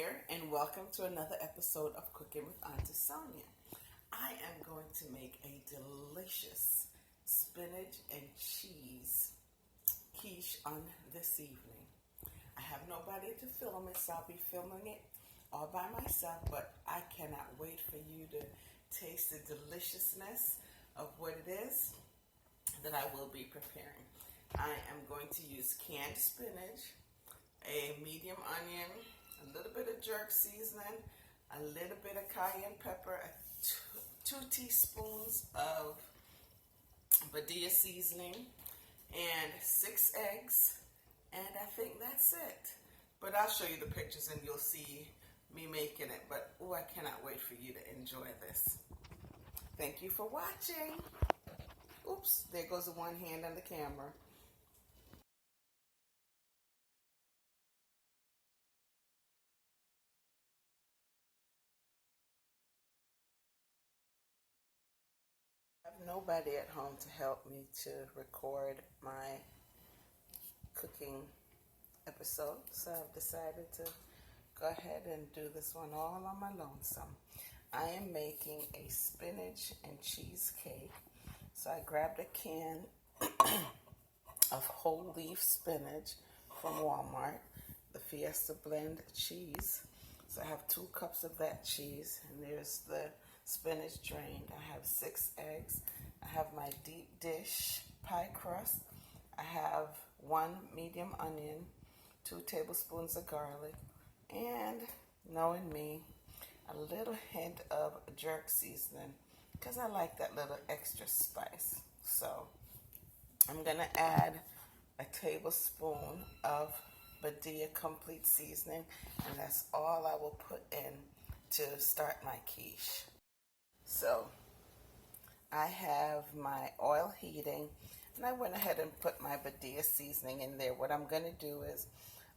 there, and welcome to another episode of Cooking with Auntie Sonia. I am going to make a delicious spinach and cheese quiche on this evening. I have nobody to film it, so I'll be filming it all by myself, but I cannot wait for you to taste the deliciousness of what it is that I will be preparing. I am going to use canned spinach, a medium onion, a little bit of jerk seasoning, a little bit of cayenne pepper, 2 teaspoons of Badia seasoning, and 6 eggs, and I think that's it. But I'll show you the pictures and you'll see me making it. But I cannot wait for you to enjoy this. Thank you for watching. Oops, there goes the one hand on the camera. I have nobody at home to help me to record my cooking episode, so I've decided to go ahead and do this one all on my lonesome. I am making a spinach and cheese cake. So I grabbed a can of whole leaf spinach from Walmart, the Fiesta blend cheese. So I have 2 cups of that cheese, and there's the spinach drained. I have 6 eggs. I have my deep dish pie crust. I have 1 medium onion, 2 tablespoons of garlic, and, knowing me, a little hint of jerk seasoning, because I like that little extra spice. So I'm going to add a tablespoon of Badia complete seasoning, and that's all I will put in to start my quiche. So I have my oil heating, and I went ahead and put my Badia seasoning in there. What I'm going to do is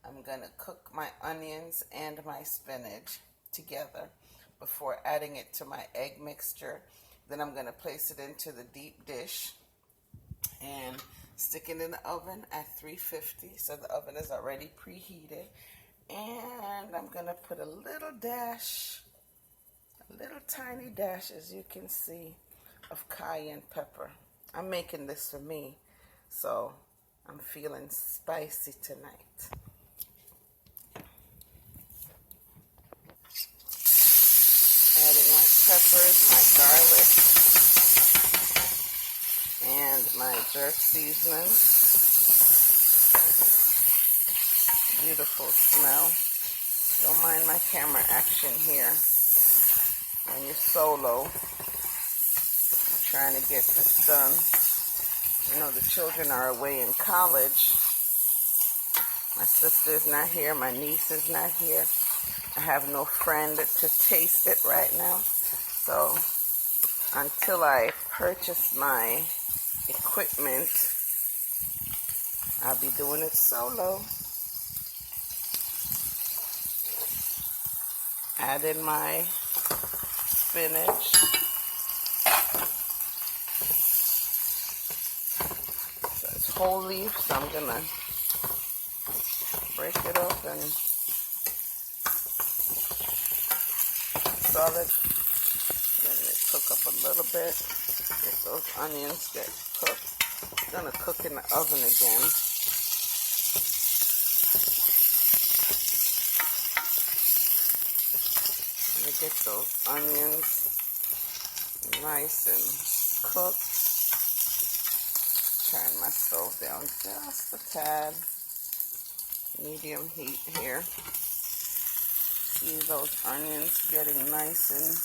I'm going to cook my onions and my spinach together before adding it to my egg mixture. Then I'm going to place it into the deep dish and stick it in the oven at 350. So the oven is already preheated. And I'm going to put a little tiny dash, as you can see, of cayenne pepper. I'm making this for me, so I'm feeling spicy tonight. Adding my peppers, my garlic, and my jerk seasoning. Beautiful smell. Don't mind my camera action here. When you're solo, I'm trying to get this done. You know, the children are away in college. My sister's not here. My niece is not here. I have no friend to taste it right now. So until I purchase my equipment, I'll be doing it solo. Add in my spinach. So it's whole leaf, so I'm gonna break it up and solid. Let it cook up a little bit. Get those onions get cooked. I'm gonna cook in the oven again. I'm gonna get those onions nice and cooked. Turn my stove down just a tad. Medium heat here. See those onions getting nice and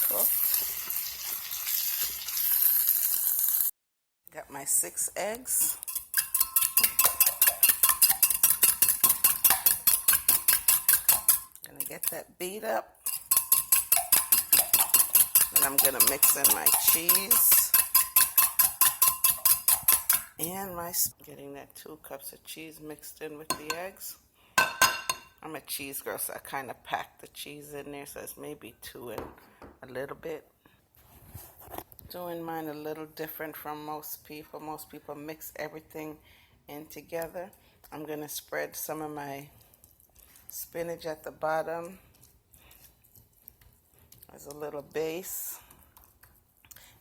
cooked. Got my 6 eggs. Gonna get that beat up. And I'm gonna mix in my cheese. And getting that 2 cups of cheese mixed in with the eggs. I'm a cheese girl, so I kind of pack the cheese in there, so it's maybe 2 and a little bit. Doing mine a little different from most people. Most people mix everything in together. I'm going to spread some of my spinach at the bottom as a little base.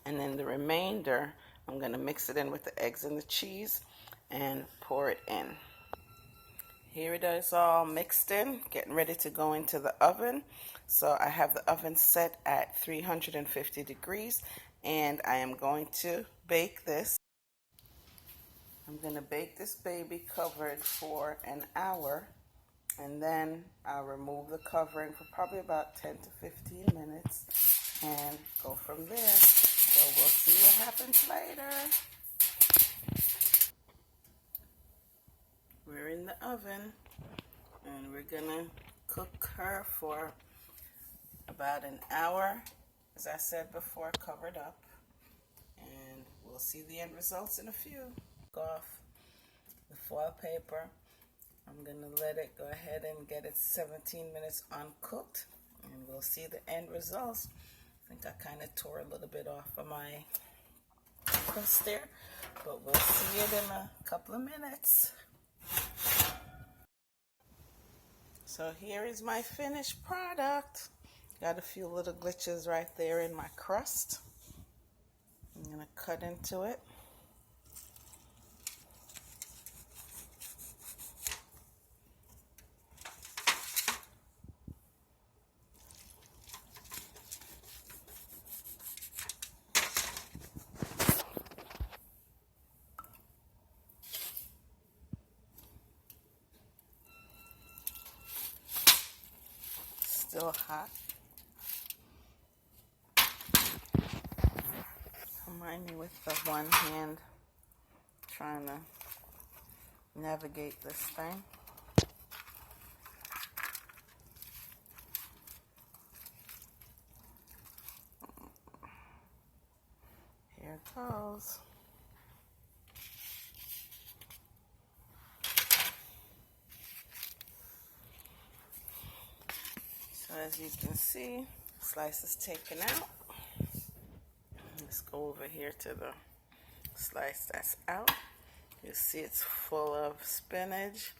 And then the remainder, I'm going to mix it in with the eggs and the cheese and pour it in. Here it is all mixed in, getting ready to go into the oven. So I have the oven set at 350 degrees and I am going to bake this. I'm going to bake this baby covered for an hour, and then I'll remove the covering for probably about 10 to 15 minutes and go from there. So we'll see what happens later. We're in the oven and we're gonna cook her for about an hour, as I said before, covered up, and we'll see the end results in a few. Off the foil paper. I'm gonna let it go ahead and get it 17 minutes uncooked, and we'll see the end results. I think I kind of tore a little bit off of my crust there, but we'll see it in a couple of minutes. So here is my finished product. Got a few little glitches right there in my crust. I'm gonna cut into it. Still hot. Remind me with the one hand trying to navigate this thing. Here it goes. So as you can see, slice is taken out. Let's go over here to the slice that's out. You see it's full of spinach,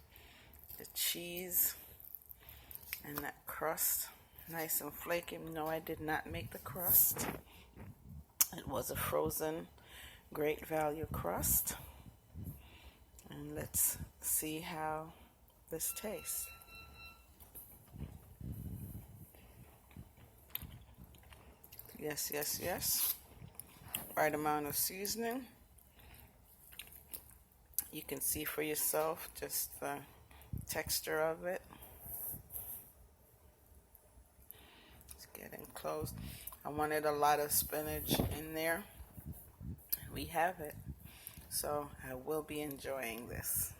the cheese, and that crust. Nice and flaky. No, I did not make the crust. It was a frozen Great Value crust. And let's see how this tastes. Yes, yes, yes. Right amount of seasoning. You can see for yourself just the texture of it. It's getting close. I wanted a lot of spinach in there. We have it. So I will be enjoying this.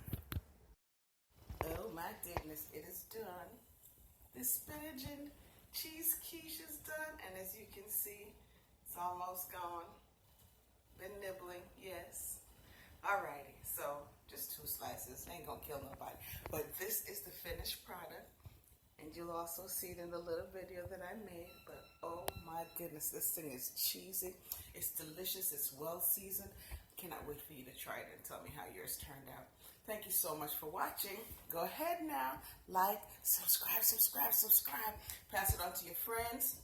Oh my goodness, it is done. The spinach and cheese quiche is done, and as you can see, it's almost gone. Been nibbling, yes. Alrighty, so just 2 slices, ain't gonna kill nobody. But this is the finished product, and you'll also see it in the little video that I made. But oh my goodness, this thing is cheesy. It's delicious, it's well seasoned. Cannot wait for you to try it and tell me how yours turned out. Thank you so much for watching. Go ahead now, like, subscribe, subscribe, subscribe. Pass it on to your friends.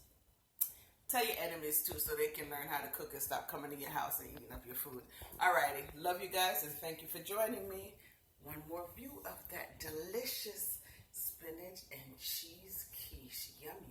Tell your enemies too, so they can learn how to cook and stop coming to your house and eating up your food. Alrighty, love you guys and thank you for joining me. One more view of that delicious spinach and cheese quiche. Yum,